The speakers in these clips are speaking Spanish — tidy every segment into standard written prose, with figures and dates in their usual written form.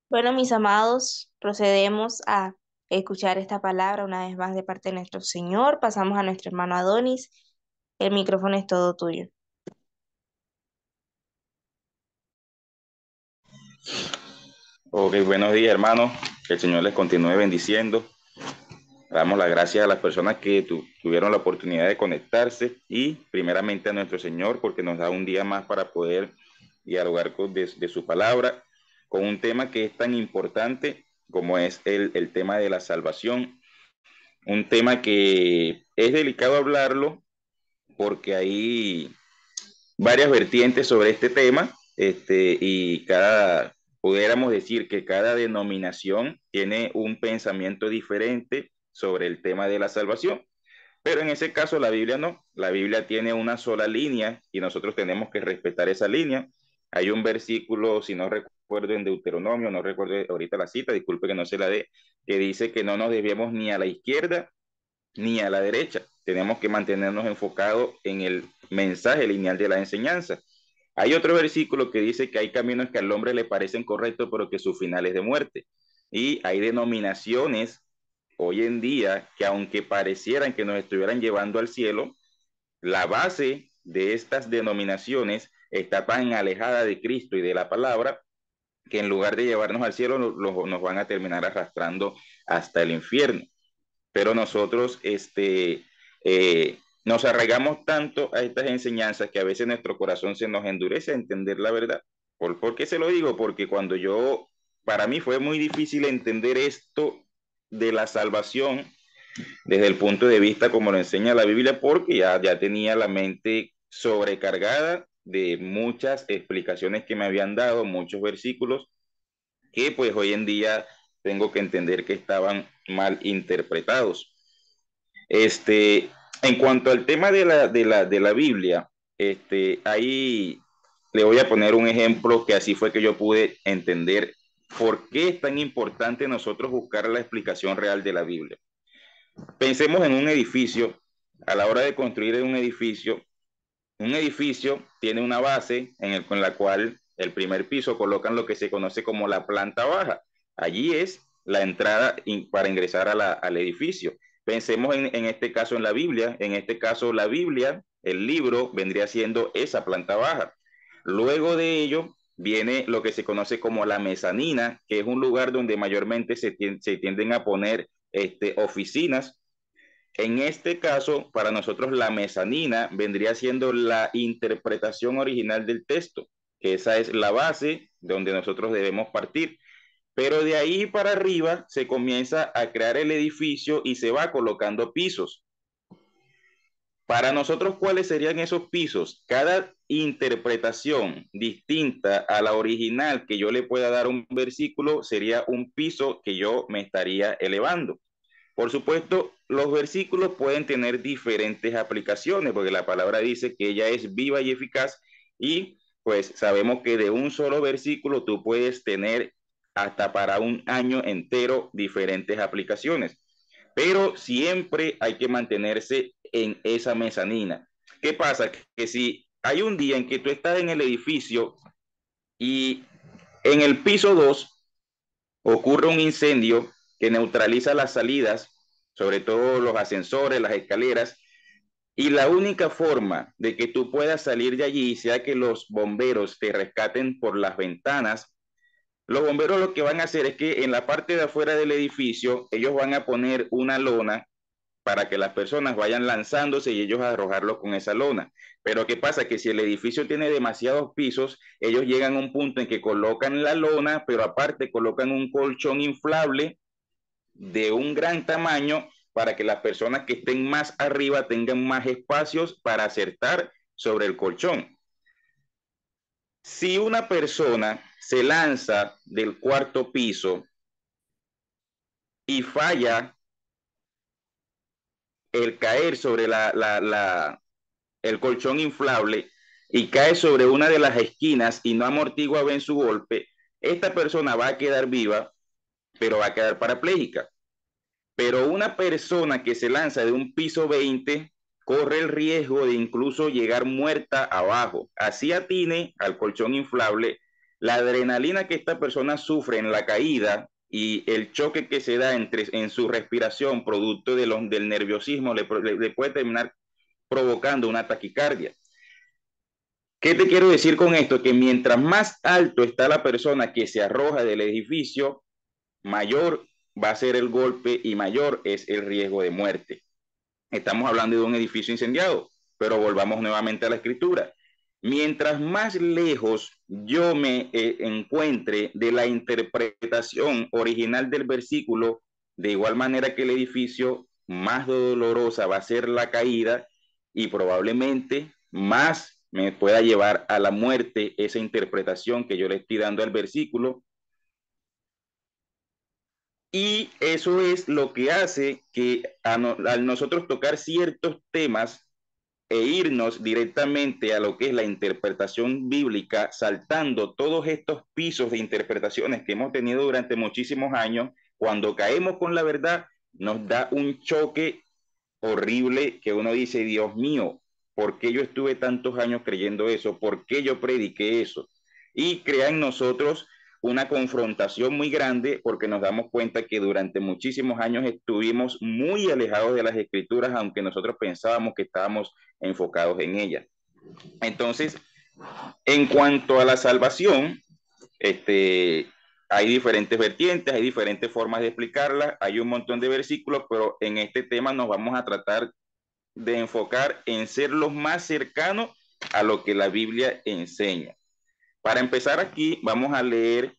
Bueno, mis amados, procedemos a escuchar esta palabra una vez más de parte de nuestro Señor. Pasamos a nuestro hermano Adonis. El micrófono es todo tuyo. Ok, buenos días, hermanos. Que el Señor les continúe bendiciendo. Damos las gracias a las personas que tuvieron la oportunidad de conectarse y primeramente a nuestro Señor porque nos da un día más para poder dialogar de su palabra con un tema que es tan importante como es el tema de la salvación. Un tema que es delicado hablarlo porque hay varias vertientes sobre este tema, y pudiéramos decir que cada denominación tiene un pensamiento diferente sobre el tema de la salvación, pero en ese caso la Biblia no, la Biblia tiene una sola línea y nosotros tenemos que respetar esa línea. Hay un versículo, si no recuerdo en Deuteronomio, no recuerdo ahorita la cita, disculpe que no se la dé, que dice que no nos desviemos ni a la izquierda ni a la derecha. Tenemos que mantenernos enfocados en el mensaje lineal de la enseñanza. Hay otro versículo que dice que hay caminos que al hombre le parecen correctos, pero que su final es de muerte. Y hay denominaciones hoy en día que aunque parecieran que nos estuvieran llevando al cielo, la base de estas denominaciones está tan alejada de Cristo y de la palabra que en lugar de llevarnos al cielo nos van a terminar arrastrando hasta el infierno. Pero nosotros nos arraigamos tanto a estas enseñanzas que a veces nuestro corazón se nos endurece a entender la verdad. ¿Por qué se lo digo? Porque para mí fue muy difícil entender esto de la salvación desde el punto de vista como lo enseña la Biblia, porque ya tenía la mente sobrecargada de muchas explicaciones que me habían dado, muchos versículos que pues hoy en día tengo que entender que estaban mal interpretados. Este, en cuanto al tema de la Biblia, ahí le voy a poner un ejemplo que así fue que yo pude entender por qué es tan importante nosotros buscar la explicación real de la Biblia. Pensemos en un edificio. A la hora de construir un edificio tiene una base con la cual el primer piso colocan lo que se conoce como la planta baja. Allí es la entrada para ingresar al edificio. Pensemos en este caso en la Biblia. En este caso la Biblia, el libro, vendría siendo esa planta baja. Luego de ello viene lo que se conoce como la mezanina, que es un lugar donde mayormente se tienden a poner oficinas. En este caso, para nosotros la mezanina vendría siendo la interpretación original del texto, que esa es la base donde nosotros debemos partir. Pero de ahí para arriba se comienza a crear el edificio y se va colocando pisos. Para nosotros, ¿cuáles serían esos pisos? Cada interpretación distinta a la original que yo le pueda dar a un versículo sería un piso que yo me estaría elevando. Por supuesto, los versículos pueden tener diferentes aplicaciones, porque la palabra dice que ella es viva y eficaz, y pues sabemos que de un solo versículo tú puedes tener hasta para un año entero diferentes aplicaciones, pero siempre hay que mantenerse en esa mezanina. ¿Qué pasa? Que si hay un día en que tú estás en el edificio y en el piso 2 ocurre un incendio que neutraliza las salidas, sobre todo los ascensores, las escaleras, y la única forma de que tú puedas salir de allí sea que los bomberos te rescaten por las ventanas. Los bomberos lo que van a hacer es que en la parte de afuera del edificio ellos van a poner una lona para que las personas vayan lanzándose y ellos arrojarlo con esa lona. Pero ¿qué pasa? Que si el edificio tiene demasiados pisos, ellos llegan a un punto en que colocan la lona, pero aparte colocan un colchón inflable de un gran tamaño para que las personas que estén más arriba tengan más espacios para acertar sobre el colchón. Si una persona se lanza del cuarto piso y falla el caer sobre el colchón inflable y cae sobre una de las esquinas y no amortigua bien su golpe, esta persona va a quedar viva, pero va a quedar parapléjica. Pero una persona que se lanza de un piso 20 corre el riesgo de incluso llegar muerta abajo. Así atine al colchón inflable, la adrenalina que esta persona sufre en la caída y el choque que se da en su respiración, producto del nerviosismo, le puede terminar provocando una taquicardia. ¿Qué te quiero decir con esto? Que mientras más alto está la persona que se arroja del edificio, mayor va a ser el golpe y mayor es el riesgo de muerte. Estamos hablando de un edificio incendiado, pero volvamos nuevamente a la escritura. Mientras más lejos yo me encuentre de la interpretación original del versículo, de igual manera que el edificio, más dolorosa va a ser la caída y probablemente más me pueda llevar a la muerte esa interpretación que yo le estoy dando al versículo. Y eso es lo que hace que al nosotros tocar ciertos temas e irnos directamente a lo que es la interpretación bíblica, saltando todos estos pisos de interpretaciones que hemos tenido durante muchísimos años, cuando caemos con la verdad, nos da un choque horrible que uno dice, Dios mío, ¿por qué yo estuve tantos años creyendo eso? ¿Por qué yo prediqué eso? Y crea en nosotros una confrontación muy grande porque nos damos cuenta que durante muchísimos años estuvimos muy alejados de las escrituras, aunque nosotros pensábamos que estábamos enfocados en ellas. Entonces, en cuanto a la salvación, hay diferentes vertientes, hay diferentes formas de explicarla, hay un montón de versículos, pero en este tema nos vamos a tratar de enfocar en ser los más cercanos a lo que la Biblia enseña. Para empezar aquí, vamos a leer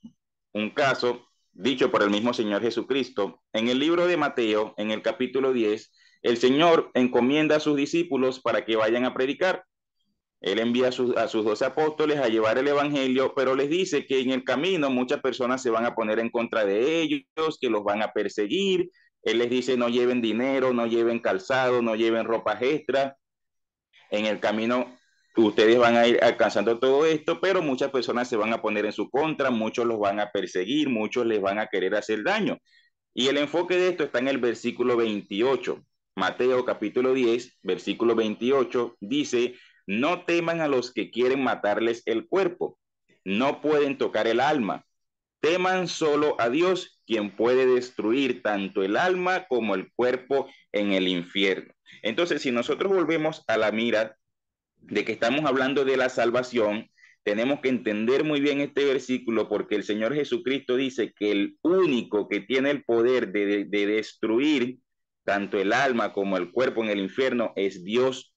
un caso dicho por el mismo Señor Jesucristo. En el libro de Mateo, en el capítulo 10, el Señor encomienda a sus discípulos para que vayan a predicar. Él envía a sus 12 apóstoles a llevar el evangelio, pero les dice que en el camino muchas personas se van a poner en contra de ellos, que los van a perseguir. Él les dice no lleven dinero, no lleven calzado, no lleven ropas extras. En el camino ustedes van a ir alcanzando todo esto, pero muchas personas se van a poner en su contra, muchos los van a perseguir, muchos les van a querer hacer daño. Y el enfoque de esto está en el versículo 28. Mateo capítulo 10, versículo 28 dice, no teman a los que quieren matarles el cuerpo, no pueden tocar el alma, teman solo a Dios, quien puede destruir tanto el alma como el cuerpo en el infierno. Entonces, si nosotros volvemos a la mira de que estamos hablando de la salvación, tenemos que entender muy bien este versículo porque el Señor Jesucristo dice que el único que tiene el poder de destruir tanto el alma como el cuerpo en el infierno es Dios.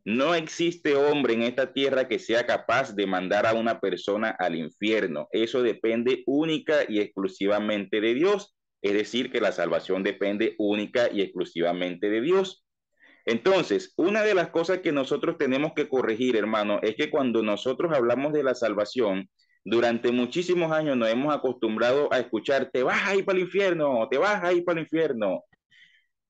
No existe hombre en esta tierra que sea capaz de mandar a una persona al infierno. Eso depende única y exclusivamente de Dios. Es decir, que la salvación depende única y exclusivamente de Dios. Entonces, una de las cosas que nosotros tenemos que corregir, hermano, es que cuando nosotros hablamos de la salvación, durante muchísimos años nos hemos acostumbrado a escuchar, te vas a ir para el infierno, te vas a ir para el infierno.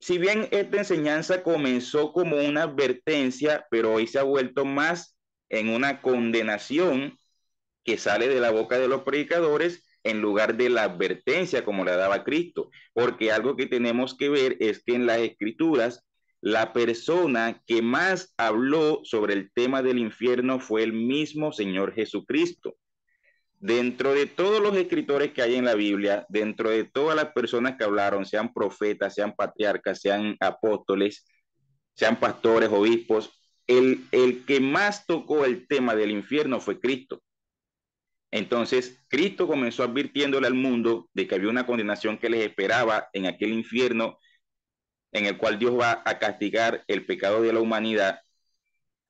Si bien esta enseñanza comenzó como una advertencia, pero hoy se ha vuelto más en una condenación que sale de la boca de los predicadores en lugar de la advertencia como la daba Cristo. Porque algo que tenemos que ver es que en las escrituras la persona que más habló sobre el tema del infierno fue el mismo Señor Jesucristo. Dentro de todos los escritores que hay en la Biblia, dentro de todas las personas que hablaron, sean profetas, sean patriarcas, sean apóstoles, sean pastores, obispos, el que más tocó el tema del infierno fue Cristo. Entonces, Cristo comenzó advirtiéndole al mundo de que había una condenación que les esperaba en aquel infierno en el cual Dios va a castigar el pecado de la humanidad.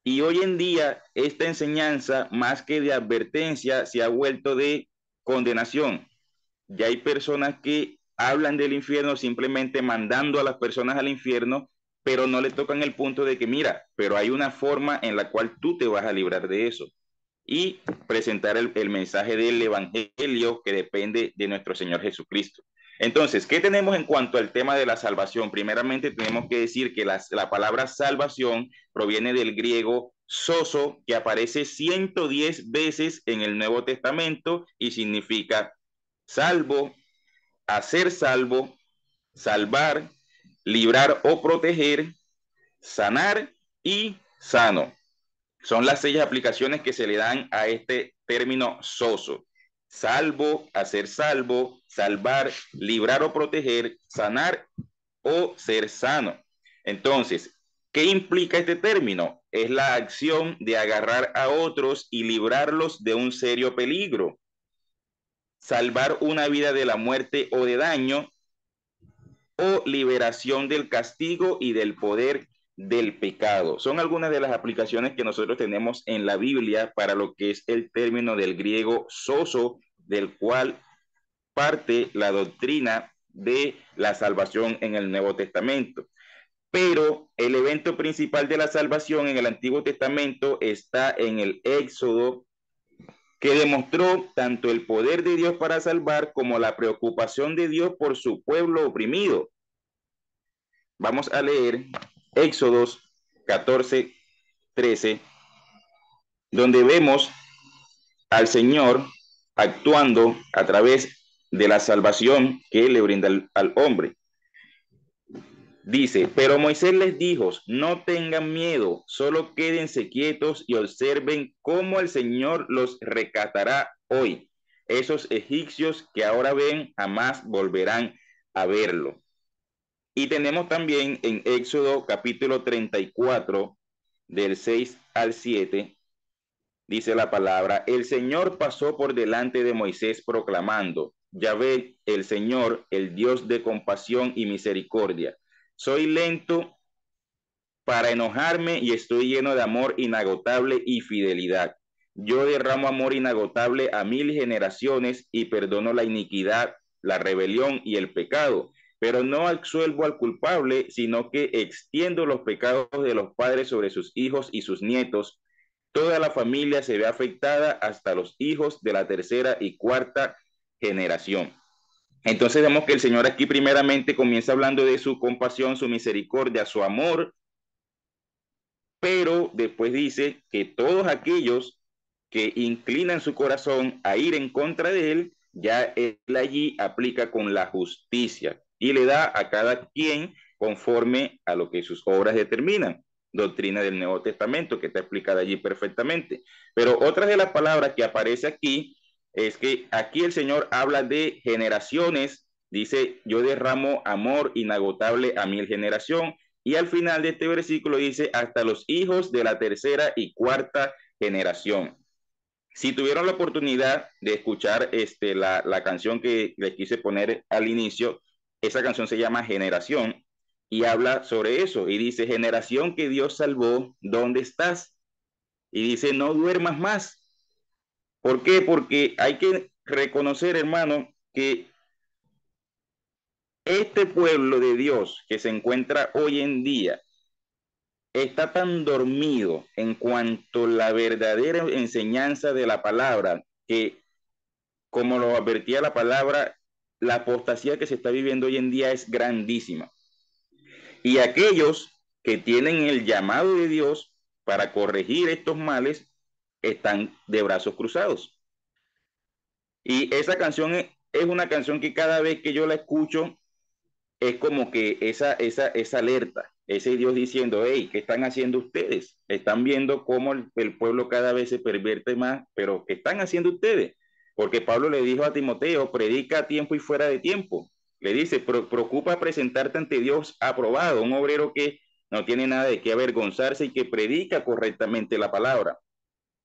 Y hoy en día, esta enseñanza, más que de advertencia, se ha vuelto de condenación. Ya hay personas que hablan del infierno simplemente mandando a las personas al infierno, pero no le tocan el punto de que, mira, pero hay una forma en la cual tú te vas a librar de eso y presentar el mensaje del evangelio que depende de nuestro Señor Jesucristo. Entonces, ¿qué tenemos en cuanto al tema de la salvación? Primeramente, tenemos que decir que la palabra salvación proviene del griego soso, que aparece 110 veces en el Nuevo Testamento y significa salvo, hacer salvo, salvar, librar o proteger, sanar y sano. Son las 6 aplicaciones que se le dan a este término soso. salvo, hacer salvo, salvar, librar o proteger, sanar o ser sano. Entonces, ¿qué implica este término? Es la acción de agarrar a otros y librarlos de un serio peligro, salvar una vida de la muerte o de daño, o liberación del castigo y del poder del pecado. Son algunas de las aplicaciones que nosotros tenemos en la Biblia para lo que es el término del griego sozo, del cual parte la doctrina de la salvación en el Nuevo Testamento. Pero el evento principal de la salvación en el Antiguo Testamento está en el Éxodo, que demostró tanto el poder de Dios para salvar como la preocupación de Dios por su pueblo oprimido. Vamos a leer Éxodos 14:13, donde vemos al Señor actuando a través de la salvación que Él le brinda al hombre. Dice, pero Moisés les dijo, no tengan miedo, solo quédense quietos y observen cómo el Señor los rescatará hoy. Esos egipcios que ahora ven jamás volverán a verlo. Y tenemos también en Éxodo capítulo 34, del 6 al 7, dice la palabra, el Señor pasó por delante de Moisés proclamando, Yahvé, el Señor, el Dios de compasión y misericordia. Soy lento para enojarme y estoy lleno de amor inagotable y fidelidad. Yo derramo amor inagotable a 1000 generaciones y perdono la iniquidad, la rebelión y el pecado, pero no absuelvo al culpable, sino que extiendo los pecados de los padres sobre sus hijos y sus nietos. Toda la familia se ve afectada hasta los hijos de la tercera y cuarta generación. Entonces vemos que el Señor aquí primeramente comienza hablando de su compasión, su misericordia, su amor, pero después dice que todos aquellos que inclinan su corazón a ir en contra de él, ya él allí aplica con la justicia y le da a cada quien conforme a lo que sus obras determinan. Doctrina del Nuevo Testamento que está explicada allí perfectamente. Pero otra de las palabras que aparece aquí es que aquí el Señor habla de generaciones, dice, yo derramo amor inagotable a 1000 generaciones, y al final de este versículo dice, hasta los hijos de la tercera y cuarta generación. Si tuvieron la oportunidad de escuchar la canción que les quise poner al inicio, esa canción se llama Generación y habla sobre eso. Y dice, generación que Dios salvó, ¿dónde estás? Y dice, no duermas más. ¿Por qué? Porque hay que reconocer, hermano, que este pueblo de Dios que se encuentra hoy en día está tan dormido en cuanto a la verdadera enseñanza de la palabra que, como lo advertía la palabra, la apostasía que se está viviendo hoy en día es grandísima. Y aquellos que tienen el llamado de Dios para corregir estos males están de brazos cruzados. Y esa canción es una canción que cada vez que yo la escucho es como que esa alerta, ese Dios diciendo, hey, ¿qué están haciendo ustedes? Están viendo cómo el pueblo cada vez se pervierte más, pero ¿qué están haciendo ustedes? Porque Pablo le dijo a Timoteo, predica a tiempo y fuera de tiempo. Le dice, preocupa presentarte ante Dios aprobado, un obrero que no tiene nada de qué avergonzarse y que predica correctamente la palabra.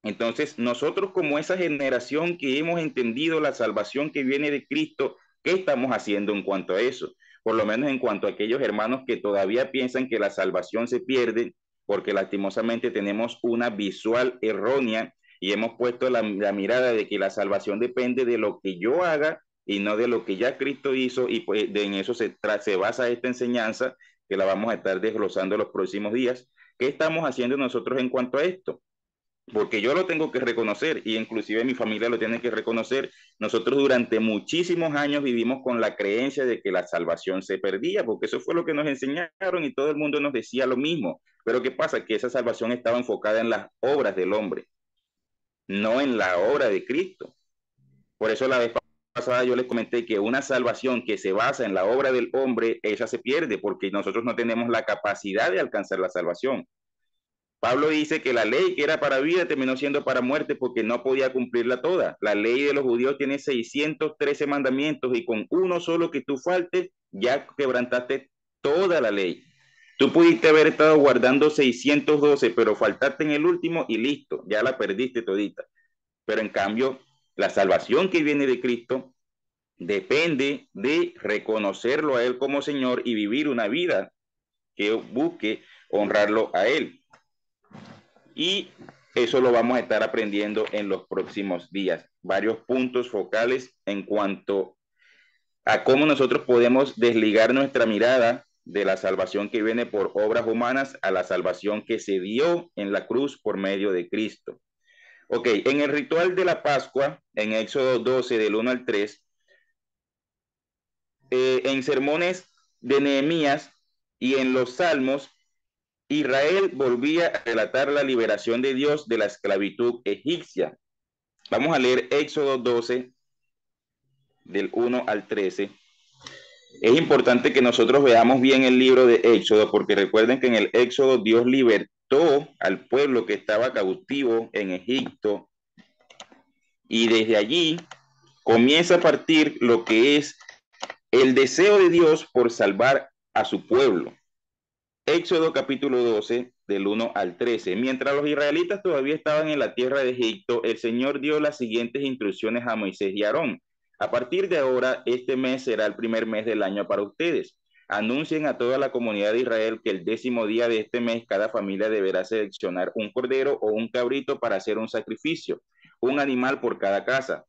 Entonces, nosotros como esa generación que hemos entendido la salvación que viene de Cristo, ¿qué estamos haciendo en cuanto a eso? Por lo menos en cuanto a aquellos hermanos que todavía piensan que la salvación se pierde, porque lastimosamente tenemos una visual errónea y hemos puesto la mirada de que la salvación depende de lo que yo haga y no de lo que ya Cristo hizo, y pues en eso se basa esta enseñanza que la vamos a estar desglosando los próximos días. ¿Qué estamos haciendo nosotros en cuanto a esto? Porque yo lo tengo que reconocer y inclusive mi familia lo tiene que reconocer. Nosotros durante muchísimos años vivimos con la creencia de que la salvación se perdía, porque eso fue lo que nos enseñaron y todo el mundo nos decía lo mismo. Pero ¿qué pasa? Que esa salvación estaba enfocada en las obras del hombre, no en la obra de Cristo. Por eso la vez pasada yo les comenté que una salvación que se basa en la obra del hombre, esa se pierde porque nosotros no tenemos la capacidad de alcanzar la salvación. Pablo dice que la ley que era para vida terminó siendo para muerte porque no podía cumplirla toda. La ley de los judíos tiene 613 mandamientos y con uno solo que tú faltes, ya quebrantaste toda la ley. Tú pudiste haber estado guardando 612, pero faltaste en el último y listo, ya la perdiste todita. Pero en cambio, la salvación que viene de Cristo depende de reconocerlo a Él como Señor y vivir una vida que busque honrarlo a Él. Y eso lo vamos a estar aprendiendo en los próximos días. Varios puntos focales en cuanto a cómo nosotros podemos desligar nuestra mirada de la salvación que viene por obras humanas a la salvación que se dio en la cruz por medio de Cristo. Ok, en el ritual de la Pascua, en Éxodo 12, del 1 al 3, en sermones de Nehemías y en los Salmos, Israel volvía a relatar la liberación de Dios de la esclavitud egipcia. Vamos a leer Éxodo 12, del 1 al 13. Es importante que nosotros veamos bien el libro de Éxodo, porque recuerden que en el Éxodo Dios libertó al pueblo que estaba cautivo en Egipto, y desde allí comienza a partir lo que es el deseo de Dios por salvar a su pueblo. Éxodo capítulo 12, del 1 al 13. Mientras los israelitas todavía estaban en la tierra de Egipto, el Señor dio las siguientes instrucciones a Moisés y Aarón. A partir de ahora, este mes será el primer mes del año para ustedes. Anuncien a toda la comunidad de Israel que el 10º día de este mes cada familia deberá seleccionar un cordero o un cabrito para hacer un sacrificio, un animal por cada casa.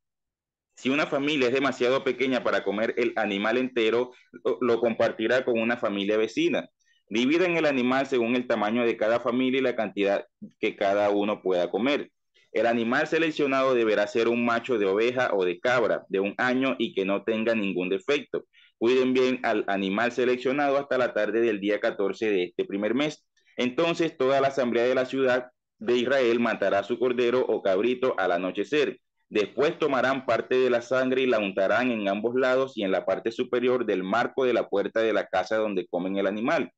Si una familia es demasiado pequeña para comer el animal entero, lo compartirá con una familia vecina. Dividen el animal según el tamaño de cada familia y la cantidad que cada uno pueda comer. El animal seleccionado deberá ser un macho de oveja o de cabra de 1 año y que no tenga ningún defecto. Cuiden bien al animal seleccionado hasta la tarde del día 14 de este primer mes. Entonces toda la asamblea de la ciudad de Israel matará su cordero o cabrito al anochecer. Después tomarán parte de la sangre y la untarán en ambos lados y en la parte superior del marco de la puerta de la casa donde comen el animal.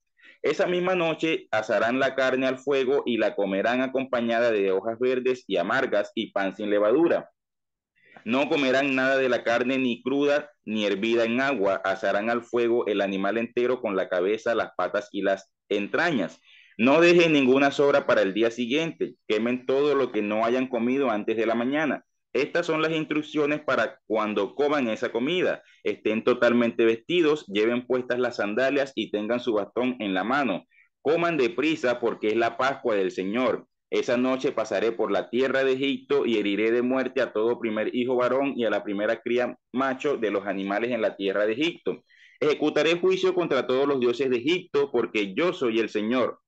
Esa misma noche asarán la carne al fuego y la comerán acompañada de hojas verdes y amargas y pan sin levadura. No comerán nada de la carne ni cruda ni hervida en agua. Asarán al fuego el animal entero con la cabeza, las patas y las entrañas. No dejen ninguna sobra para el día siguiente. Quemen todo lo que no hayan comido antes de la mañana. Estas son las instrucciones para cuando coman esa comida. Estén totalmente vestidos, lleven puestas las sandalias y tengan su bastón en la mano. Coman deprisa porque es la Pascua del Señor. Esa noche pasaré por la tierra de Egipto y heriré de muerte a todo primer hijo varón y a la primera cría macho de los animales en la tierra de Egipto. Ejecutaré juicio contra todos los dioses de Egipto porque yo soy el Señor.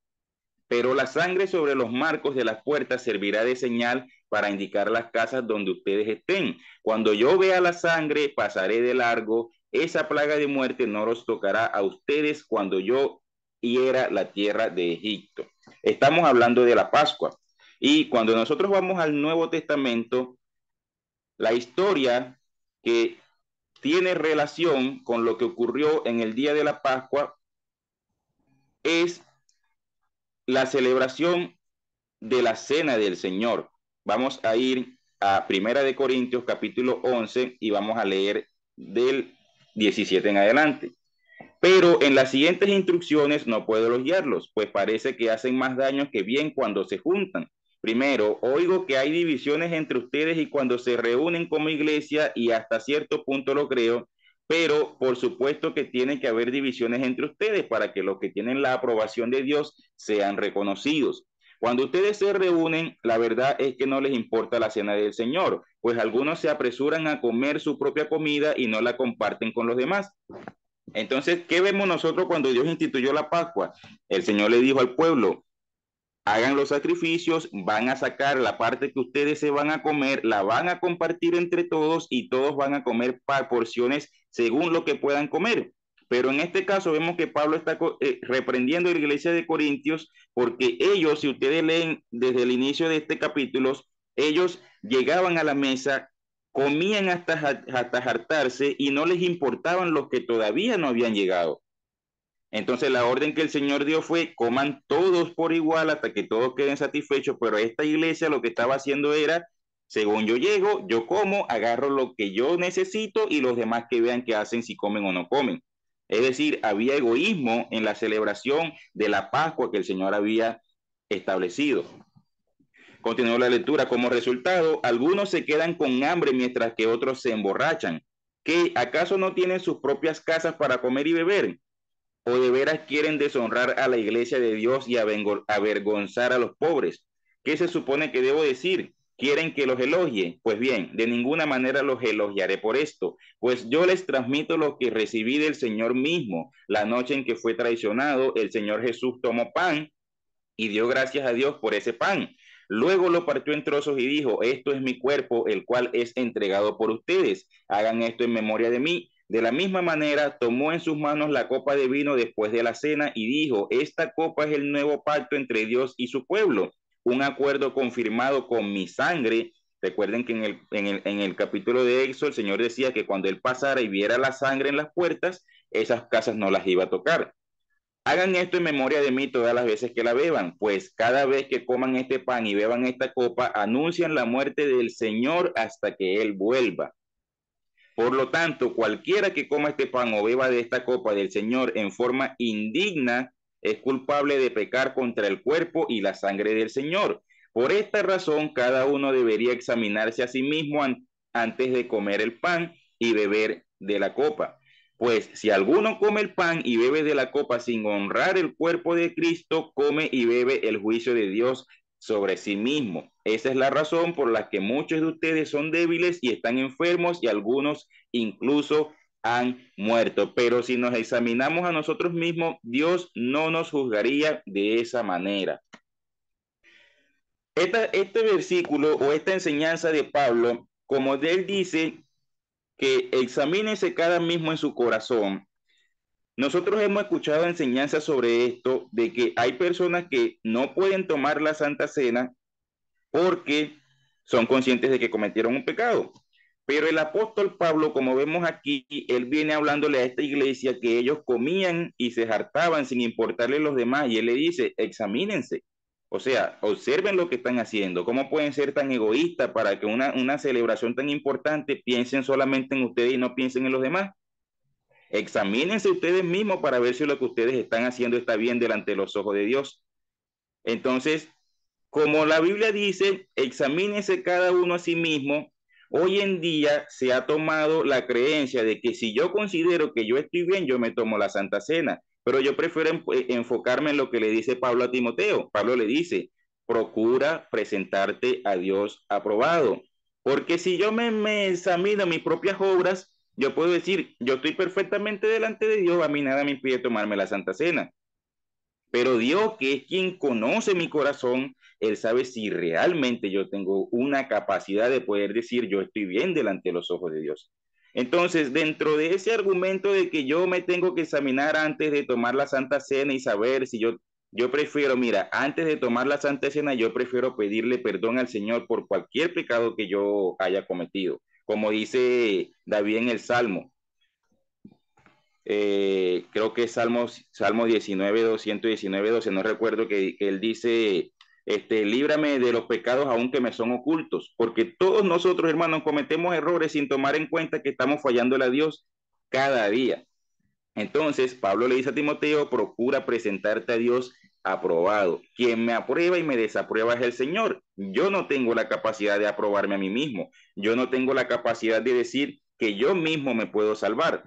Pero la sangre sobre los marcos de las puertas servirá de señal para indicar las casas donde ustedes estén. Cuando yo vea la sangre, pasaré de largo. Esa plaga de muerte no los tocará a ustedes cuando yo hiera la tierra de Egipto. Estamos hablando de la Pascua. Y cuando nosotros vamos al Nuevo Testamento, la historia que tiene relación con lo que ocurrió en el día de la Pascua es la celebración de la cena del Señor. Vamos a ir a Primera de Corintios capítulo 11 y vamos a leer del 17 en adelante. Pero en las siguientes instrucciones no puedo elogiarlos, pues parece que hacen más daño que bien cuando se juntan. Primero, oigo que hay divisiones entre ustedes y cuando se reúnen como iglesia, y hasta cierto punto lo creo, pero por supuesto que tiene que haber divisiones entre ustedes para que los que tienen la aprobación de Dios sean reconocidos. Cuando ustedes se reúnen, la verdad es que no les importa la cena del Señor, pues algunos se apresuran a comer su propia comida y no la comparten con los demás. Entonces, ¿qué vemos nosotros cuando Dios instituyó la Pascua? El Señor le dijo al pueblo: hagan los sacrificios, van a sacar la parte que ustedes se van a comer, la van a compartir entre todos y todos van a comer porciones según lo que puedan comer. Pero en este caso vemos que Pablo está reprendiendo a la iglesia de Corintios porque ellos, si ustedes leen desde el inicio de este capítulo, ellos llegaban a la mesa, comían hasta hartarse y no les importaban los que todavía no habían llegado. Entonces la orden que el Señor dio fue coman todos por igual hasta que todos queden satisfechos, pero esta iglesia lo que estaba haciendo era, según yo llego, yo como, agarro lo que yo necesito y los demás que vean qué hacen si comen o no comen. Es decir, había egoísmo en la celebración de la Pascua que el Señor había establecido. Continuó la lectura. Como resultado, algunos se quedan con hambre mientras que otros se emborrachan. ¿Qué acaso no tienen sus propias casas para comer y beber? ¿O de veras quieren deshonrar a la iglesia de Dios y avergonzar a los pobres? ¿Qué se supone que debo decir? ¿Quieren que los elogie? Pues bien, de ninguna manera los elogiaré por esto, pues yo les transmito lo que recibí del Señor mismo. La noche en que fue traicionado, el Señor Jesús tomó pan y dio gracias a Dios por ese pan. Luego lo partió en trozos y dijo, esto es mi cuerpo, el cual es entregado por ustedes. Hagan esto en memoria de mí. De la misma manera, tomó en sus manos la copa de vino después de la cena y dijo, esta copa es el nuevo pacto entre Dios y su pueblo, un acuerdo confirmado con mi sangre. Recuerden que en el capítulo de Éxodo el Señor decía que cuando Él pasara y viera la sangre en las puertas, esas casas no las iba a tocar. Hagan esto en memoria de mí todas las veces que la beban, pues cada vez que coman este pan y beban esta copa, anuncian la muerte del Señor hasta que Él vuelva. Por lo tanto, cualquiera que coma este pan o beba de esta copa del Señor en forma indigna es culpable de pecar contra el cuerpo y la sangre del Señor. Por esta razón, cada uno debería examinarse a sí mismo antes de comer el pan y beber de la copa. Pues si alguno come el pan y bebe de la copa sin honrar el cuerpo de Cristo, come y bebe el juicio de Dios sobre sí mismo. Esa es la razón por la que muchos de ustedes son débiles y están enfermos y algunos incluso han muerto. Pero si nos examinamos a nosotros mismos, Dios no nos juzgaría de esa manera. Este versículo o esta enseñanza de Pablo, como él dice que examínese cada mismo en su corazón, nosotros hemos escuchado enseñanzas sobre esto, de que hay personas que no pueden tomar la Santa Cena porque son conscientes de que cometieron un pecado. Pero el apóstol Pablo, como vemos aquí, él viene hablándole a esta iglesia que ellos comían y se hartaban sin importarle los demás, y él le dice, examínense. O sea, observen lo que están haciendo. ¿Cómo pueden ser tan egoístas para que una celebración tan importante piensen solamente en ustedes y no piensen en los demás? Examínense ustedes mismos para ver si lo que ustedes están haciendo está bien delante de los ojos de Dios. Entonces, como la Biblia dice, examínese cada uno a sí mismo. Hoy en día se ha tomado la creencia de que si yo considero que yo estoy bien, yo me tomo la Santa Cena. Pero yo prefiero enfocarme en lo que le dice Pablo a Timoteo. Pablo le dice, procura presentarte a Dios aprobado. Porque si yo me examino mis propias obras, yo puedo decir, yo estoy perfectamente delante de Dios, a mí nada me impide tomarme la Santa Cena. Pero Dios, que es quien conoce mi corazón, Él sabe si realmente yo tengo una capacidad de poder decir yo estoy bien delante de los ojos de Dios. Entonces, dentro de ese argumento de que yo me tengo que examinar antes de tomar la Santa Cena y saber si yo prefiero, mira, antes de tomar la Santa Cena, yo prefiero pedirle perdón al Señor por cualquier pecado que yo haya cometido. Como dice David en el Salmo, creo que es Salmo 19, 219, 12, no recuerdo, que él dice, líbrame de los pecados aun que me son ocultos, porque todos nosotros, hermanos, cometemos errores sin tomar en cuenta que estamos fallándole a Dios cada día. Entonces, Pablo le dice a Timoteo, procura presentarte a Dios aprobado. Quien me aprueba y me desaprueba es el Señor. Yo no tengo la capacidad de aprobarme a mí mismo. Yo no tengo la capacidad de decir que yo mismo me puedo salvar.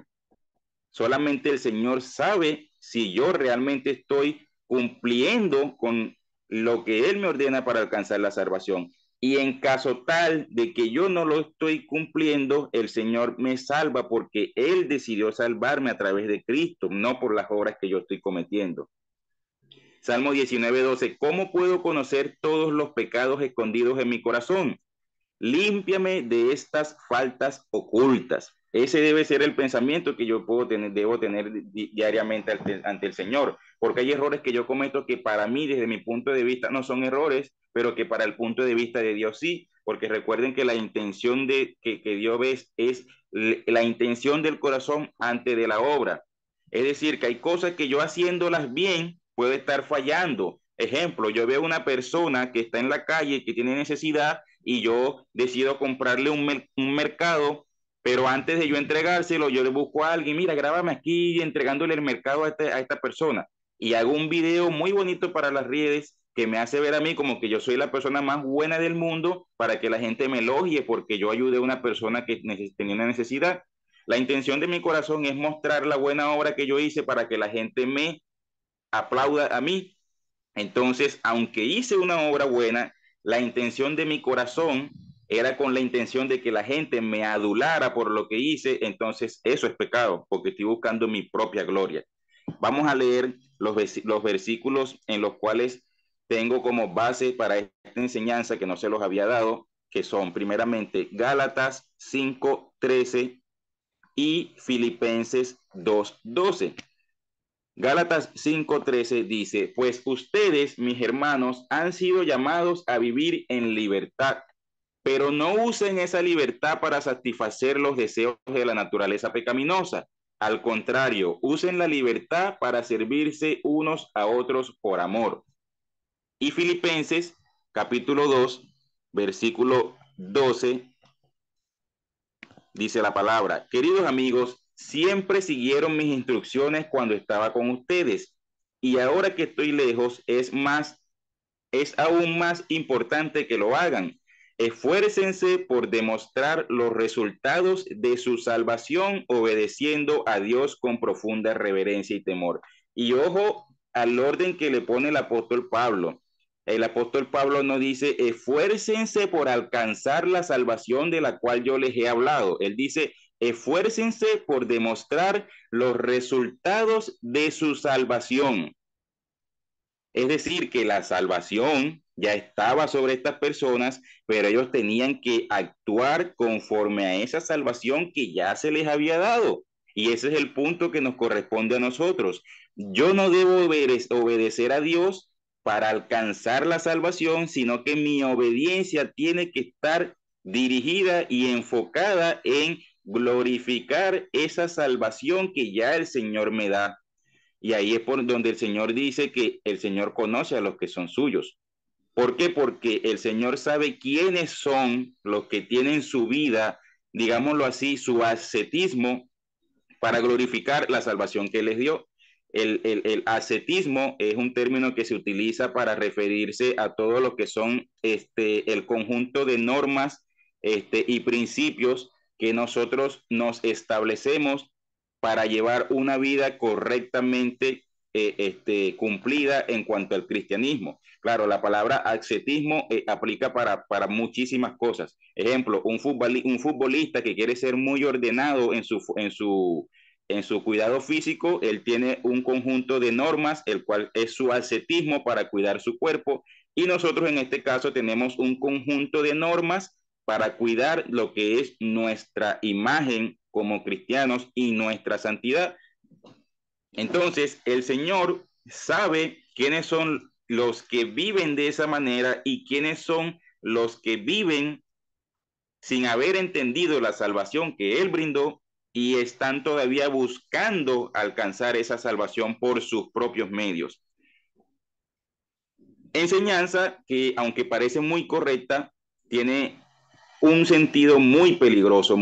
Solamente el Señor sabe si yo realmente estoy cumpliendo con lo que Él me ordena para alcanzar la salvación. Y en caso tal de que yo no lo estoy cumpliendo, el Señor me salva porque Él decidió salvarme a través de Cristo, no por las obras que yo estoy cometiendo. Salmo 19:12, ¿cómo puedo conocer todos los pecados escondidos en mi corazón? Límpiame de estas faltas ocultas. Ese debe ser el pensamiento que yo debo tener diariamente ante el Señor, porque hay errores que yo cometo que para mí, desde mi punto de vista, no son errores, pero que para el punto de vista de Dios sí, porque recuerden que la intención que Dios ve es la intención del corazón antes de la obra. Es decir, que hay cosas que yo haciéndolas bien puedo estar fallando. Ejemplo, yo veo una persona que está en la calle, que tiene necesidad, y yo decido comprarle un mercado, pero antes de yo entregárselo, yo le busco a alguien, mira, grábame aquí entregándole el mercado a esta persona. Y hago un video muy bonito para las redes que me hace ver a mí como que yo soy la persona más buena del mundo para que la gente me elogie porque yo ayudé a una persona que tenía una necesidad. La intención de mi corazón es mostrar la buena obra que yo hice para que la gente me aplauda a mí. Entonces, aunque hice una obra buena, la intención de mi corazón era con la intención de que la gente me adulara por lo que hice, entonces eso es pecado, porque estoy buscando mi propia gloria. Vamos a leer los versículos en los cuales tengo como base para esta enseñanza que no se los había dado, que son primeramente Gálatas 5:13 y Filipenses 2:12. Gálatas 5:13 dice, pues ustedes, mis hermanos, han sido llamados a vivir en libertad, pero no usen esa libertad para satisfacer los deseos de la naturaleza pecaminosa. Al contrario, usen la libertad para servirse unos a otros por amor. Y Filipenses capítulo 2, versículo 12, dice la palabra, queridos amigos, siempre siguieron mis instrucciones cuando estaba con ustedes y ahora que estoy lejos es aún más importante que lo hagan. Esfuércense por demostrar los resultados de su salvación obedeciendo a Dios con profunda reverencia y temor. Y ojo al orden que le pone el apóstol Pablo. El apóstol Pablo no dice, esfuércense por alcanzar la salvación de la cual yo les he hablado. Él dice, esfuércense por demostrar los resultados de su salvación. Es decir, que la salvación ya estaba sobre estas personas, pero ellos tenían que actuar conforme a esa salvación que ya se les había dado. Y ese es el punto que nos corresponde a nosotros. Yo no debo obedecer a Dios para alcanzar la salvación, sino que mi obediencia tiene que estar dirigida y enfocada en glorificar esa salvación que ya el Señor me da. Y ahí es por donde el Señor dice que el Señor conoce a los que son suyos. ¿Por qué? Porque el Señor sabe quiénes son los que tienen su vida, digámoslo así, su ascetismo para glorificar la salvación que les dio. El ascetismo es un término que se utiliza para referirse a todo lo que son el conjunto de normas y principios que nosotros nos establecemos para llevar una vida correctamente cumplida en cuanto al cristianismo. Claro, la palabra ascetismo aplica para muchísimas cosas. Ejemplo, un futbolista que quiere ser muy ordenado en su cuidado físico, él tiene un conjunto de normas, el cual es su ascetismo para cuidar su cuerpo, y nosotros en este caso tenemos un conjunto de normas para cuidar lo que es nuestra imagen como cristianos y nuestra santidad. Entonces, el Señor sabe quiénes son los que viven de esa manera y quiénes son los que viven sin haber entendido la salvación que Él brindó y están todavía buscando alcanzar esa salvación por sus propios medios. Enseñanza que, aunque parece muy correcta, tiene un sentido muy peligroso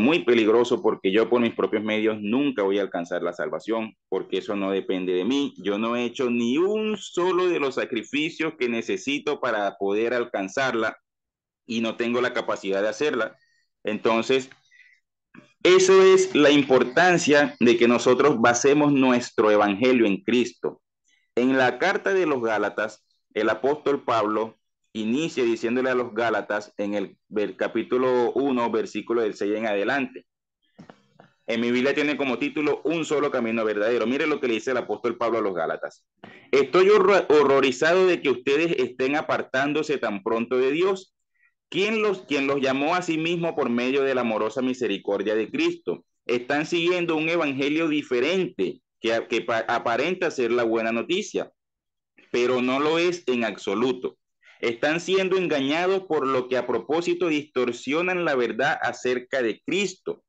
porque yo por mis propios medios nunca voy a alcanzar la salvación, porque eso no depende de mí. Yo no he hecho ni un solo de los sacrificios que necesito para poder alcanzarla y no tengo la capacidad de hacerla. Entonces, eso es la importancia de que nosotros basemos nuestro evangelio en Cristo. En la carta de los Gálatas, el apóstol Pablo inicia diciéndole a los Gálatas en el capítulo 1, versículo del 6 en adelante. En mi Biblia tiene como título Un solo camino verdadero. Mire lo que le dice el apóstol Pablo a los Gálatas. Estoy horrorizado de que ustedes estén apartándose tan pronto de Dios, quien los llamó a sí mismo por medio de la amorosa misericordia de Cristo. Están siguiendo un evangelio diferente que aparenta ser la buena noticia, pero no lo es en absoluto. Están siendo engañados por lo que a propósito distorsionan la verdad acerca de Cristo.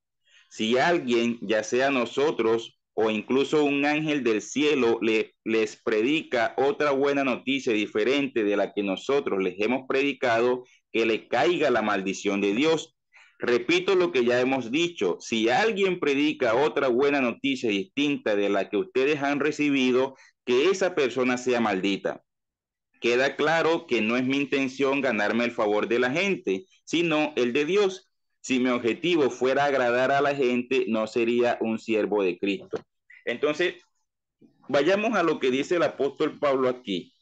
Si alguien, ya sea nosotros o incluso un ángel del cielo les predica otra buena noticia diferente de la que nosotros les hemos predicado, que le caiga la maldición de Dios. Repito lo que ya hemos dicho, si alguien predica otra buena noticia distinta de la que ustedes han recibido, que esa persona sea maldita. Queda claro que no es mi intención ganarme el favor de la gente, sino el de Dios. Si mi objetivo fuera agradar a la gente, no sería un siervo de Cristo. Entonces, vayamos a lo que dice el apóstol Pablo aquí.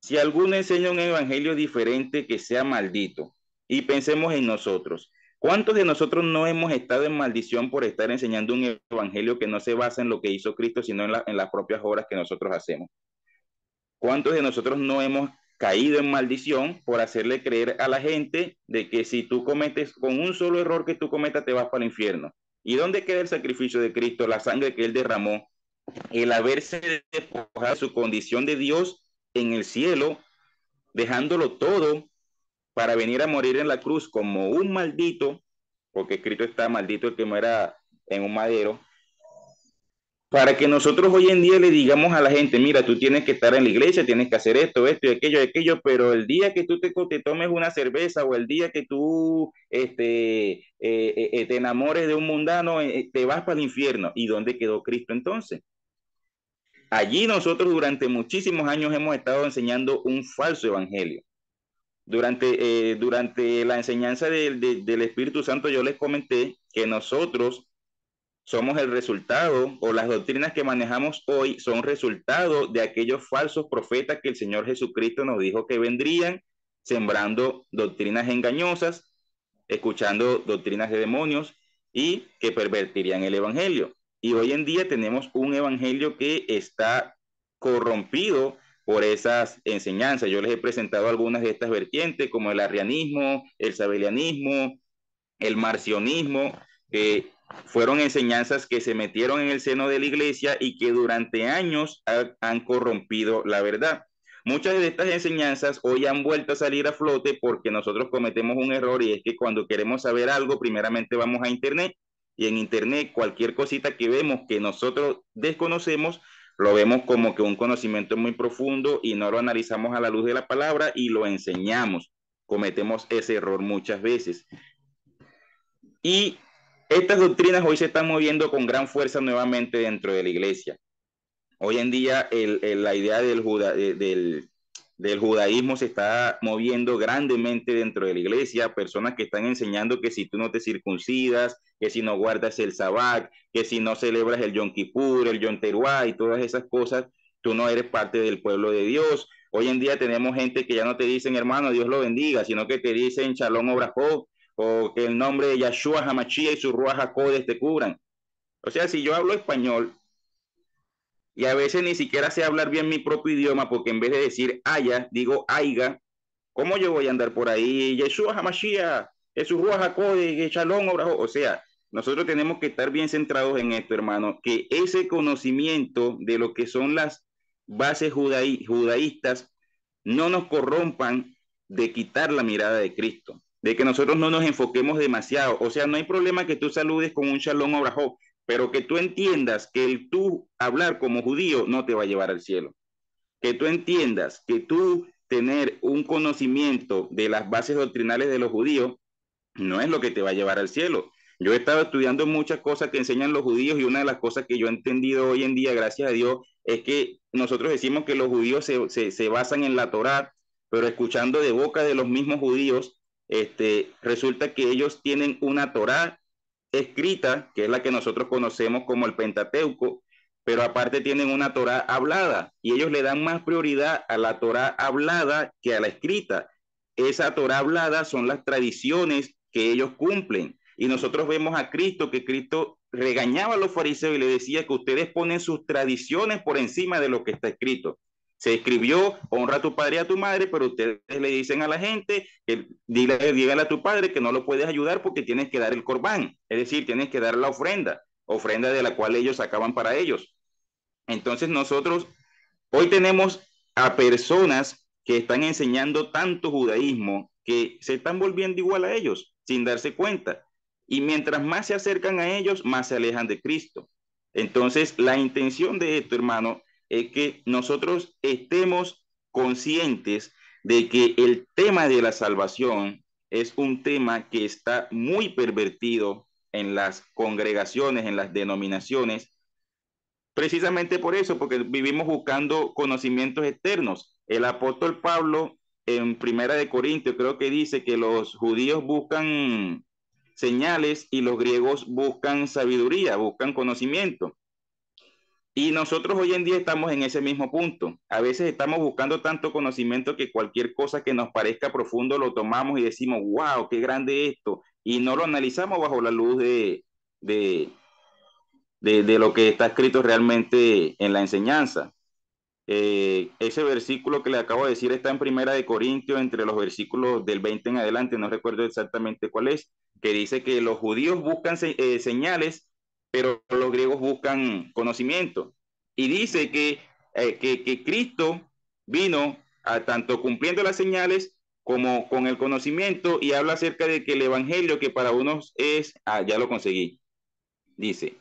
Si alguno enseña un evangelio diferente, que sea maldito. Y pensemos en nosotros. ¿Cuántos de nosotros no hemos estado en maldición por estar enseñando un evangelio que no se basa en lo que hizo Cristo, sino en las propias obras que nosotros hacemos? ¿Cuántos de nosotros no hemos caído en maldición por hacerle creer a la gente de que si tú cometes, con un solo error que tú cometas, te vas para el infierno? ¿Y dónde queda el sacrificio de Cristo, la sangre que Él derramó, el haberse despojado de su condición de Dios en el cielo, dejándolo todo para venir a morir en la cruz como un maldito, porque escrito está maldito el que muera en un madero, para que nosotros hoy en día le digamos a la gente, mira, tú tienes que estar en la iglesia, tienes que hacer esto y aquello, pero el día que tú te tomes una cerveza o el día que tú te enamores de un mundano, te vas para el infierno. ¿Y dónde quedó Cristo entonces? Allí nosotros durante muchísimos años hemos estado enseñando un falso evangelio. Durante la enseñanza del Espíritu Santo yo les comenté que nosotros somos el resultado, o las doctrinas que manejamos hoy son resultado de aquellos falsos profetas que el Señor Jesucristo nos dijo que vendrían, sembrando doctrinas engañosas, escuchando doctrinas de demonios y que pervertirían el evangelio. Y hoy en día tenemos un evangelio que está corrompido por esas enseñanzas. Yo les he presentado algunas de estas vertientes, como el arrianismo, el sabelianismo, el marcionismo, que fueron enseñanzas que se metieron en el seno de la iglesia y que durante años han corrompido la verdad. Muchas de estas enseñanzas hoy han vuelto a salir a flote porque nosotros cometemos un error, y es que cuando queremos saber algo, primeramente vamos a Internet, y en Internet cualquier cosita que vemos que nosotros desconocemos, lo vemos como que un conocimiento muy profundo y no lo analizamos a la luz de la palabra y lo enseñamos. Cometemos ese error muchas veces. Y estas doctrinas hoy se están moviendo con gran fuerza nuevamente dentro de la iglesia. Hoy en día la idea del judaísmo se está moviendo grandemente dentro de la iglesia. Personas que están enseñando que si tú no te circuncidas, que si no guardas el sabbat, que si no celebras el Yom Kippur, el Yom Teruah y todas esas cosas, tú no eres parte del pueblo de Dios. Hoy en día tenemos gente que ya no te dicen hermano, Dios lo bendiga, sino que te dicen Shalom Obrajó, o que el nombre de Yahshua Hamashia y su Ruach HaKodesh te cubran. O sea, si yo hablo español y a veces ni siquiera sé hablar bien mi propio idioma, porque en vez de decir haya, digo aiga, ¿cómo yo voy a andar por ahí? Yeshua Hamashia, su Ruach HaKodesh, Shalom Obrajó. O sea, nosotros tenemos que estar bien centrados en esto, hermano, que ese conocimiento de lo que son las bases judaístas no nos corrompan de quitar la mirada de Cristo, de que nosotros no nos enfoquemos demasiado. O sea, no hay problema que tú saludes con un Shalom Obrajó, pero que tú entiendas que el tú hablar como judío no te va a llevar al cielo. Que tú entiendas que tú tener un conocimiento de las bases doctrinales de los judíos no es lo que te va a llevar al cielo. Yo he estado estudiando muchas cosas que enseñan los judíos, y una de las cosas que yo he entendido hoy en día, gracias a Dios, es que nosotros decimos que los judíos se basan en la Torá, pero escuchando de boca de los mismos judíos, resulta que ellos tienen una Torá escrita, que es la que nosotros conocemos como el Pentateuco, pero aparte tienen una Torá hablada, y ellos le dan más prioridad a la Torá hablada que a la escrita. Esa Torá hablada son las tradiciones que ellos cumplen. Y nosotros vemos a Cristo, que Cristo regañaba a los fariseos y le decía que ustedes ponen sus tradiciones por encima de lo que está escrito. Se escribió, honra a tu padre y a tu madre, pero ustedes le dicen a la gente que dígale a tu padre que no lo puedes ayudar porque tienes que dar el corbán, es decir, tienes que dar la ofrenda de la cual ellos sacaban para ellos. Entonces nosotros hoy tenemos a personas que están enseñando tanto judaísmo que se están volviendo igual a ellos sin darse cuenta. Y mientras más se acercan a ellos, más se alejan de Cristo. Entonces, la intención de esto, hermano, es que nosotros estemos conscientes de que el tema de la salvación es un tema que está muy pervertido en las congregaciones, en las denominaciones, precisamente por eso, porque vivimos buscando conocimientos externos. El apóstol Pablo en Primera de Corintios creo que dice que los judíos buscan señales y los griegos buscan sabiduría, buscan conocimiento. Y nosotros hoy en día estamos en ese mismo punto. A veces estamos buscando tanto conocimiento que cualquier cosa que nos parezca profundo lo tomamos y decimos, wow, qué grande esto. Y no lo analizamos bajo la luz de, de lo que está escrito realmente en la enseñanza. Ese versículo que le acabo de decir está en Primera de Corintios, entre los versículos del 20 en adelante, no recuerdo exactamente cuál es, que dice que los judíos buscan señales, pero los griegos buscan conocimiento. Y dice que Cristo vino a tanto cumpliendo las señales como con el conocimiento, y habla acerca de que el evangelio que para unos es, ya lo conseguí, dice,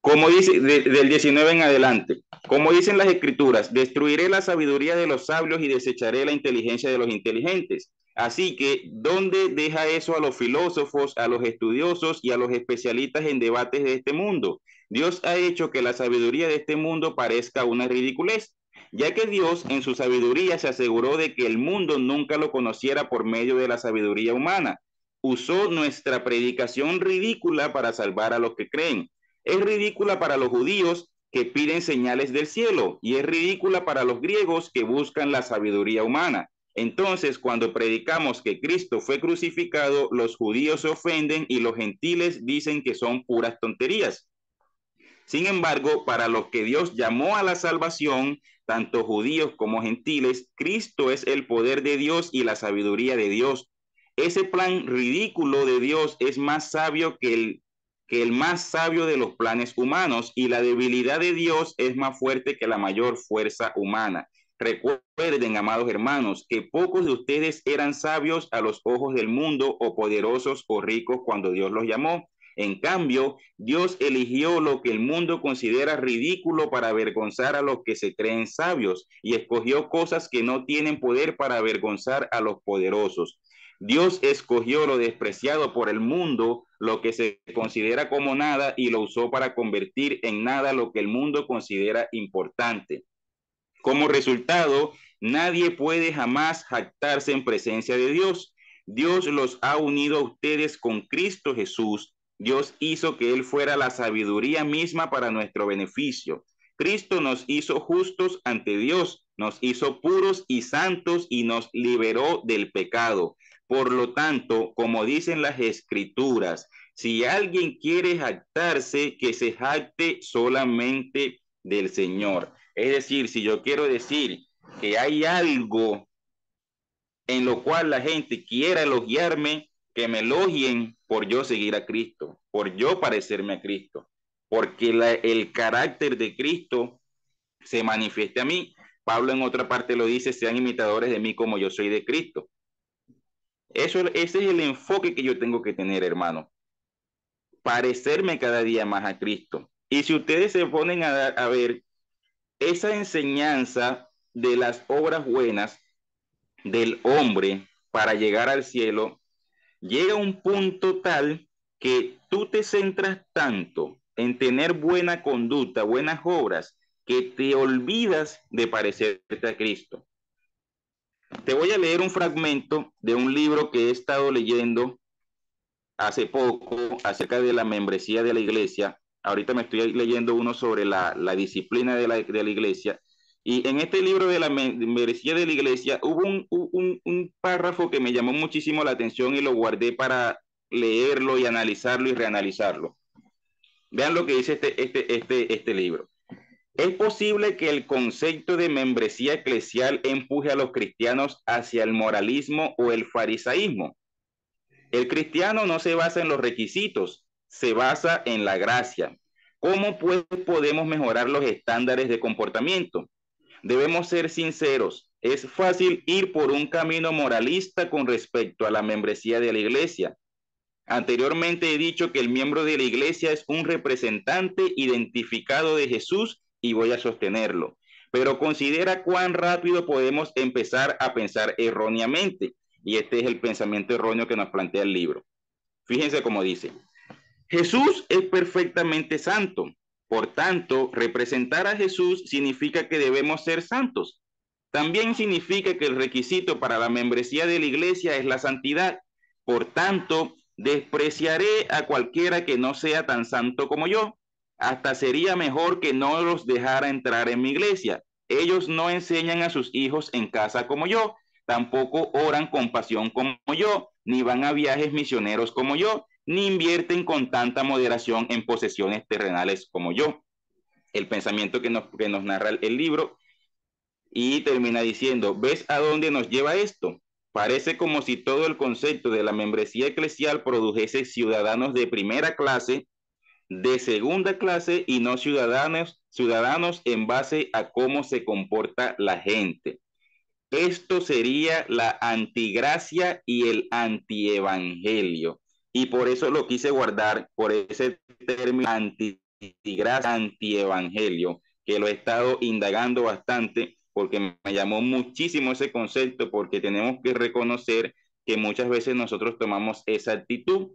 como dice, del 19 en adelante, como dicen las escrituras, destruiré la sabiduría de los sabios y desecharé la inteligencia de los inteligentes. Así que, ¿dónde deja eso a los filósofos, a los estudiosos y a los especialistas en debates de este mundo? Dios ha hecho que la sabiduría de este mundo parezca una ridiculez, ya que Dios en su sabiduría se aseguró de que el mundo nunca lo conociera por medio de la sabiduría humana. Usó nuestra predicación ridícula para salvar a los que creen. Es ridícula para los judíos que piden señales del cielo y es ridícula para los griegos que buscan la sabiduría humana. Entonces, cuando predicamos que Cristo fue crucificado, los judíos se ofenden y los gentiles dicen que son puras tonterías. Sin embargo, para los que Dios llamó a la salvación, tanto judíos como gentiles, Cristo es el poder de Dios y la sabiduría de Dios. Ese plan ridículo de Dios es más sabio que el más sabio de los planes humanos, y la debilidad de Dios es más fuerte que la mayor fuerza humana. Recuerden, amados hermanos, que pocos de ustedes eran sabios a los ojos del mundo, o poderosos o ricos cuando Dios los llamó. En cambio, Dios eligió lo que el mundo considera ridículo para avergonzar a los que se creen sabios, y escogió cosas que no tienen poder para avergonzar a los poderosos. Dios escogió lo despreciado por el mundo, lo que se considera como nada, y lo usó para convertir en nada lo que el mundo considera importante. Como resultado, nadie puede jamás jactarse en presencia de Dios. Dios los ha unido a ustedes con Cristo Jesús. Dios hizo que Él fuera la sabiduría misma para nuestro beneficio. Cristo nos hizo justos ante Dios, nos hizo puros y santos y nos liberó del pecado. Por lo tanto, como dicen las Escrituras, si alguien quiere jactarse, que se jacte solamente del Señor. Es decir, si yo quiero decir que hay algo en lo cual la gente quiera elogiarme, que me elogien por yo seguir a Cristo, por yo parecerme a Cristo, porque el carácter de Cristo se manifieste a mí. Pablo en otra parte lo dice, sean imitadores de mí como yo soy de Cristo. Ese es el enfoque que yo tengo que tener, hermano. Parecerme cada día más a Cristo. Y si ustedes se ponen a ver esa enseñanza de las obras buenas del hombre para llegar al cielo, llega a un punto tal que tú te centras tanto en tener buena conducta, buenas obras, que te olvidas de parecerte a Cristo. Te voy a leer un fragmento de un libro que he estado leyendo hace poco acerca de la membresía de la iglesia. Ahorita me estoy leyendo uno sobre la disciplina de la iglesia. Y en este libro de la membresía de la iglesia hubo un párrafo que me llamó muchísimo la atención y lo guardé para leerlo y analizarlo y reanalizarlo. Vean lo que dice este libro. ¿Es posible que el concepto de membresía eclesial empuje a los cristianos hacia el moralismo o el farisaísmo? El cristiano no se basa en los requisitos, se basa en la gracia. ¿Cómo pues podemos mejorar los estándares de comportamiento? Debemos ser sinceros. Es fácil ir por un camino moralista con respecto a la membresía de la iglesia. Anteriormente he dicho que el miembro de la iglesia es un representante identificado de Jesús y voy a sostenerlo. Pero considera cuán rápido podemos empezar a pensar erróneamente. Y este es el pensamiento erróneo que nos plantea el libro. Fíjense cómo dice: Jesús es perfectamente santo. Por tanto, representar a Jesús significa que debemos ser santos. También significa que el requisito para la membresía de la iglesia es la santidad. Por tanto, despreciaré a cualquiera que no sea tan santo como yo. Hasta sería mejor que no los dejara entrar en mi iglesia. Ellos no enseñan a sus hijos en casa como yo, tampoco oran con pasión como yo, ni van a viajes misioneros como yo, ni invierten con tanta moderación en posesiones terrenales como yo. El pensamiento que nos narra el libro, y termina diciendo: ¿ves a dónde nos lleva esto? Parece como si todo el concepto de la membresía eclesial produjese ciudadanos de primera clase, de segunda clase y no ciudadanos en base a cómo se comporta la gente. Esto sería la antigracia y el antievangelio. Y por eso lo quise guardar, por ese término antigracia, antievangelio, que lo he estado indagando bastante porque me llamó muchísimo ese concepto, porque tenemos que reconocer que muchas veces nosotros tomamos esa actitud.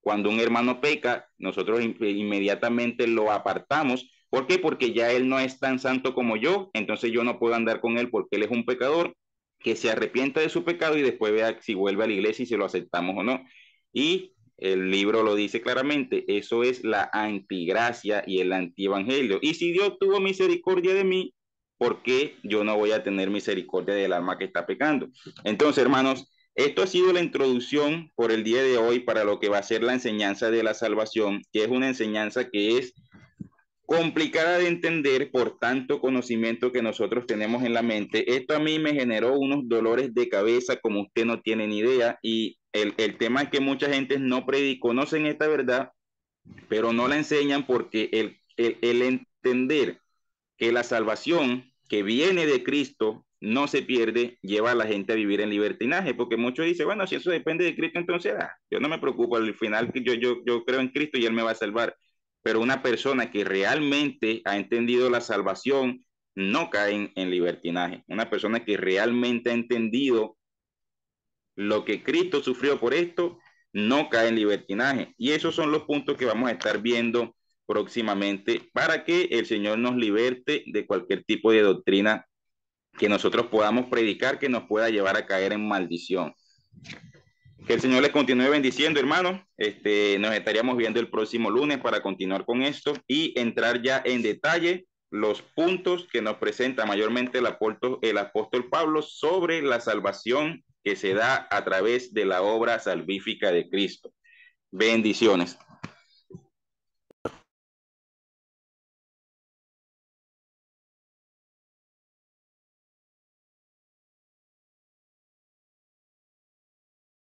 Cuando un hermano peca, nosotros inmediatamente lo apartamos. ¿Por qué? Porque ya él no es tan santo como yo, entonces yo no puedo andar con él porque él es un pecador. Que se arrepienta de su pecado y después vea si vuelve a la iglesia y si lo aceptamos o no. Y el libro lo dice claramente: eso es la antigracia y el antievangelio. Y si Dios tuvo misericordia de mí, ¿por qué yo no voy a tener misericordia del alma que está pecando? Entonces, hermanos, esto ha sido la introducción por el día de hoy para lo que va a ser la enseñanza de la salvación, que es una enseñanza que es complicada de entender por tanto conocimiento que nosotros tenemos en la mente. Esto a mí me generó unos dolores de cabeza como usted no tiene ni idea, y el tema es que mucha gente no conocen esta verdad, pero no la enseñan, porque el entender que la salvación que viene de Cristo no se pierde, lleva a la gente a vivir en libertinaje, porque muchos dicen: bueno, si eso depende de Cristo, entonces yo no me preocupo, al final que yo creo en Cristo y Él me va a salvar. Pero una persona que realmente ha entendido la salvación no cae en libertinaje. Una persona que realmente ha entendido lo que Cristo sufrió por esto no cae en libertinaje. Y esos son los puntos que vamos a estar viendo próximamente, para que el Señor nos liberte de cualquier tipo de doctrina que nosotros podamos predicar que nos pueda llevar a caer en maldición. Que el Señor les continúe bendiciendo, hermanos. Nos estaríamos viendo el próximo lunes para continuar con esto y entrar ya en detalle los puntos que nos presenta mayormente el apóstol Pablo sobre la salvación que se da a través de la obra salvífica de Cristo. Bendiciones.